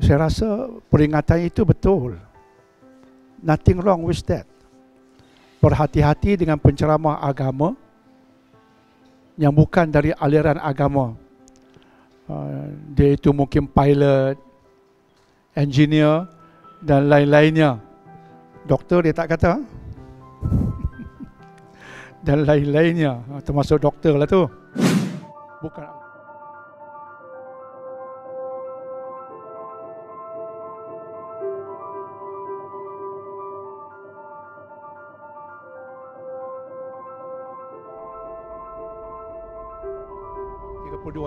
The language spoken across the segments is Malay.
Saya rasa peringatan itu betul. Nothing wrong with that. Berhati-hati dengan penceramah agama yang bukan dari aliran agama. Dia itu mungkin pilot, engineer dan lain-lainnya. Doktor dia tak kata. Dan lain-lainnya, termasuk doktor lah tu. Bukan.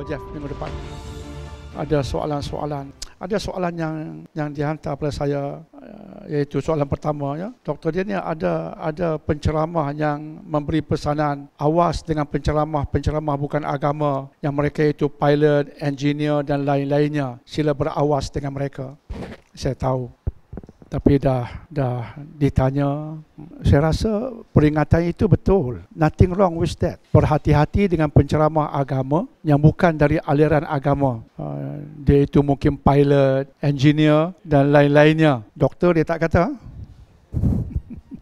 Jeff, minggu depan ada soalan-soalan. Ada soalan yang dihantar pada saya, iaitu soalan pertama, ya. Doktor dia ni ada penceramah yang memberi pesanan awas dengan penceramah bukan agama, yang mereka itu pilot, engineer dan lain-lainnya. Sila berawas dengan mereka. Saya tahu. Tapi dah ditanya, saya rasa peringatan itu betul. Nothing wrong with that. Berhati-hati dengan penceramah agama yang bukan dari aliran agama. Dia itu mungkin pilot, engineer dan lain-lainnya. Doktor dia tak kata.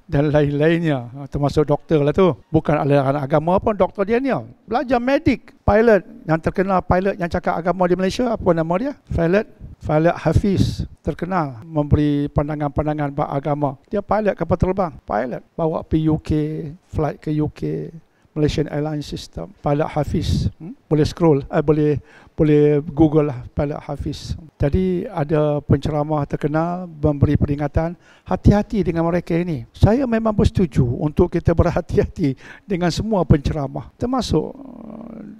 Dan lain-lainnya, termasuk doktor lah tu. Bukan aliran agama pun, doktor dia ni. Belajar medik, pilot. Yang terkenal pilot yang cakap agama di Malaysia, apa nama dia? Pilot Hafiz, terkenal memberi pandangan-pandangan beragama. Dia pilot kapal terbang, pilot bawa pergi UK, flight ke UK, Malaysian Airlines System. Pilot Hafiz, boleh scroll, boleh Google lah, Pilot Hafiz. Jadi ada penceramah terkenal memberi peringatan, hati-hati dengan mereka ini. Saya memang bersetuju untuk kita berhati-hati dengan semua penceramah, termasuk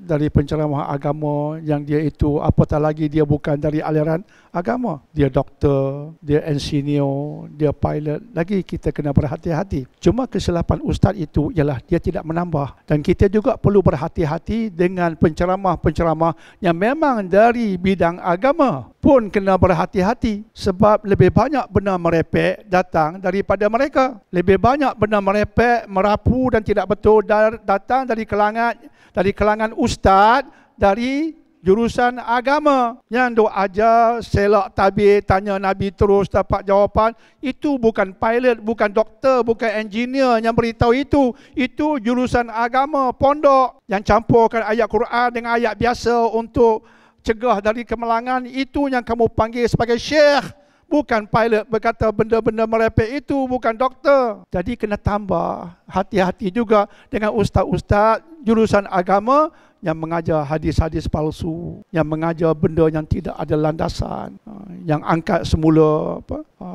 dari penceramah agama yang dia itu apatah lagi dia bukan dari aliran agama. Dia doktor, dia engineer, dia pilot. Lagi kita kena berhati-hati. Cuma kesilapan ustaz itu ialah dia tidak menambah. Dan kita juga perlu berhati-hati dengan penceramah-penceramah yang memang dari bidang agama. Pun kena berhati-hati sebab lebih banyak benda merepek datang daripada mereka. Lebih banyak benda merepek, merapu dan tidak betul datang dari kalangan ustaz dari jurusan agama yang duk ajar selak tabir, tanya Nabi terus dapat jawapan. Itu bukan pilot, bukan doktor, bukan engineer yang beritahu itu. Itu jurusan agama, pondok yang campurkan ayat Quran dengan ayat biasa untuk cegah dari kemalangan. Itu yang kamu panggil sebagai syekh. Bukan pilot berkata benda-benda merepek itu, bukan doktor. Jadi kena tambah hati-hati juga dengan ustaz-ustaz jurusan agama yang mengajar hadis-hadis palsu, yang mengajar benda yang tidak ada landasan, yang angkat semula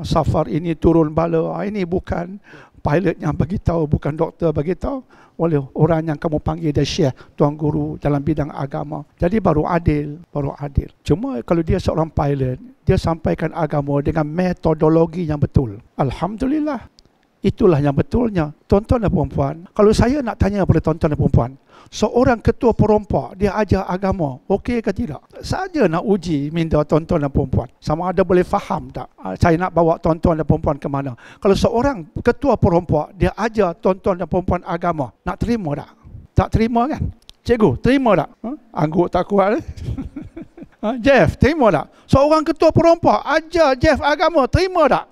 safar ini turun bala. Ini bukan pilot yang bagi tahu, bukan doktor bagi tahu, oleh orang yang kamu panggil dia syekh, tuan guru dalam bidang agama. Jadi baru adil. Cuma kalau dia seorang pilot, dia sampaikan agama dengan metodologi yang betul. Alhamdulillah. Itulah yang betulnya. Tuan-tuan dan puan-puan, kalau saya nak tanya kepada tuan-tuan dan puan-puan, seorang ketua perompak dia ajar agama, okey ke tidak? Saja nak uji minda tuan-tuan dan puan-puan, sama ada boleh faham tak saya nak bawa tuan-tuan dan puan-puan ke mana. Kalau seorang ketua perompak dia ajar tuan-tuan dan puan-puan agama, nak terima tak? Tak terima kan? Cikgu, terima tak? Angguk tak kuat. Jeff, terima tak? Seorang ketua perompak ajar Jeff agama, terima tak?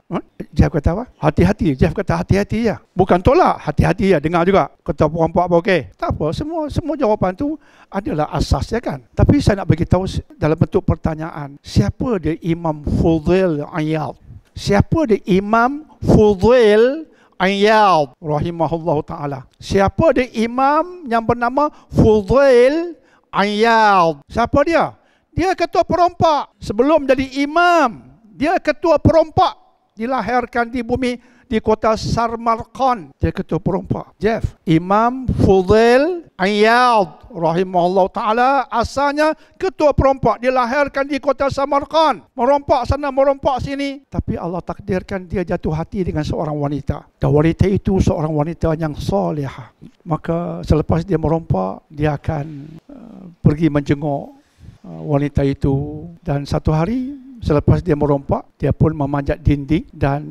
Jeff kata apa? Hati-hati. Jeff kata hati-hati ya. Bukan tolak, hati-hati ya. Dengar juga. Ketua perompak apa okey? Tak apa, semua jawapan tu adalah asas ya kan. Tapi saya nak bagi tahu dalam bentuk pertanyaan. Siapa dia Imam Fudail Iyad? Siapa dia Imam Fudail Iyad rahimahullahu taala? Siapa dia imam yang bernama Fudail Iyad? Siapa dia? Dia ketua perompak. Sebelum jadi imam, dia ketua perompak. Dilahirkan di bumi, di kota Samarkand. Dia ketua perompak. Jeff, Imam Fudail Iyad rahimahullah ta'ala asalnya ketua perompak. Dilahirkan di kota Samarkand. Merompak sana, merompak sini. Tapi Allah takdirkan dia jatuh hati dengan seorang wanita. Dan wanita itu seorang wanita yang solehah. Maka selepas dia merompak, dia akan pergi menjenguk wanita itu. Dan satu hari selepas dia merompak, dia pun memanjat dinding dan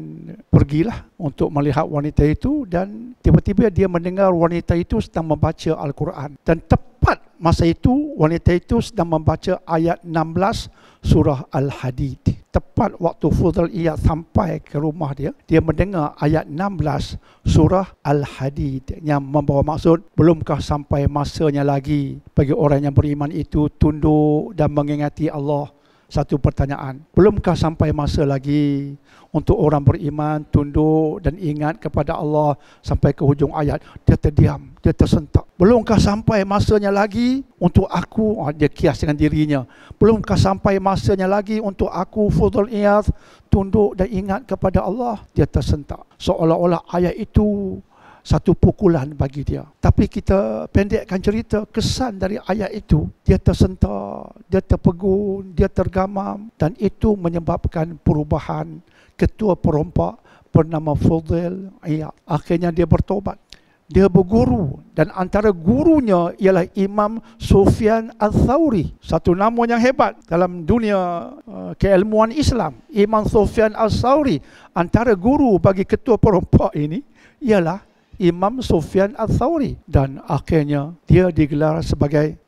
pergilah untuk melihat wanita itu. Dan tiba-tiba dia mendengar wanita itu sedang membaca Al-Quran. Dan tepat masa itu wanita itu sedang membaca ayat 16 surah Al-Hadid. tepat waktu Fudhal Iyad sampai ke rumah dia, dia mendengar ayat 16 surah Al-Hadid yang membawa maksud, belumkah sampai masanya lagi bagi orang yang beriman itu tunduk dan mengingati Allah. Satu pertanyaan, belumkah sampai masa lagi untuk orang beriman tunduk dan ingat kepada Allah sampai ke hujung ayat? Dia terdiam, dia tersentak. Belumkah sampai masanya lagi untuk aku, dia kias dengan dirinya, belumkah sampai masanya lagi untuk aku Fudhal Iyad tunduk dan ingat kepada Allah? Dia tersentak, seolah-olah ayat itu satu pukulan bagi dia. Tapi kita pendekkan cerita, kesan dari ayat itu, dia tersentak, dia terpegun, dia tergamam, dan itu menyebabkan perubahan. Ketua perompak bernama Fudhal Iyad, akhirnya dia bertobat. Dia berguru, dan antara gurunya ialah Imam Sufyan Al-Thawri, satu nama yang hebat dalam dunia keilmuan Islam. Imam Sufyan Al-Thawri, antara guru bagi ketua perompak ini ialah Imam Sufyan Al-Thawri, dan akhirnya dia digelar sebagai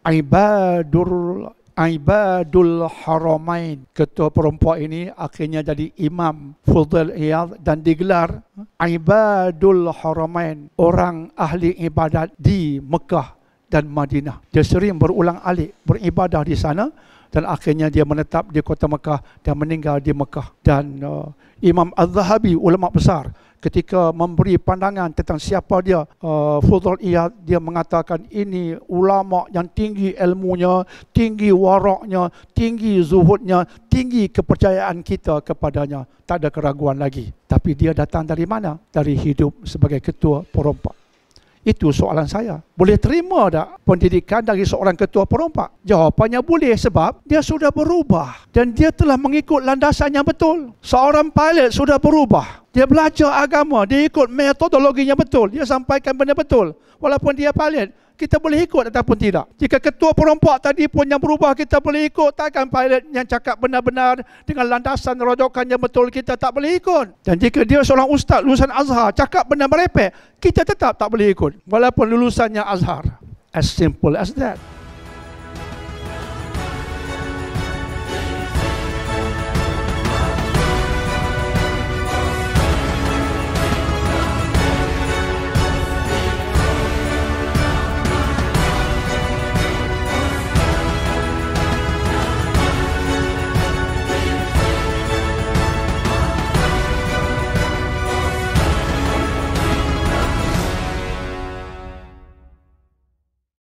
Ibadul Haramain. Ketua perompak ini akhirnya jadi Imam Fudhal Iyad dan digelar Ibadul Haramain, orang ahli ibadat di Mekah dan Madinah. Dia sering berulang-alik beribadah di sana, dan akhirnya dia menetap di kota Mekah dan meninggal di Mekah. Dan Imam Az-Zahabi, ulama besar, ketika memberi pandangan tentang siapa dia, Fudhal Iyad, dia mengatakan ini ulama yang tinggi ilmunya, tinggi waraknya, tinggi zuhudnya, tinggi kepercayaan kita kepadanya. Tak ada keraguan lagi. Tapi dia datang dari mana? Dari hidup sebagai ketua perompak. Itu soalan saya. Boleh terima tak pendidikan dari seorang ketua perompak? Jawapannya boleh, sebab dia sudah berubah dan dia telah mengikut landasan yang betul. Seorang pilot sudah berubah. Dia belajar agama, dia ikut metodologinya betul. Dia sampaikan benda betul. Walaupun dia pilot, kita boleh ikut ataupun tidak. Jika ketua perompak tadi pun yang berubah, kita boleh ikut. Takkan pilot yang cakap benar-benar dengan landasan rojokan yang betul, kita tak boleh ikut. Dan jika dia seorang ustaz lulusan Azhar cakap benda merepek, kita tetap tak boleh ikut walaupun lulusannya Azhar. As simple as that.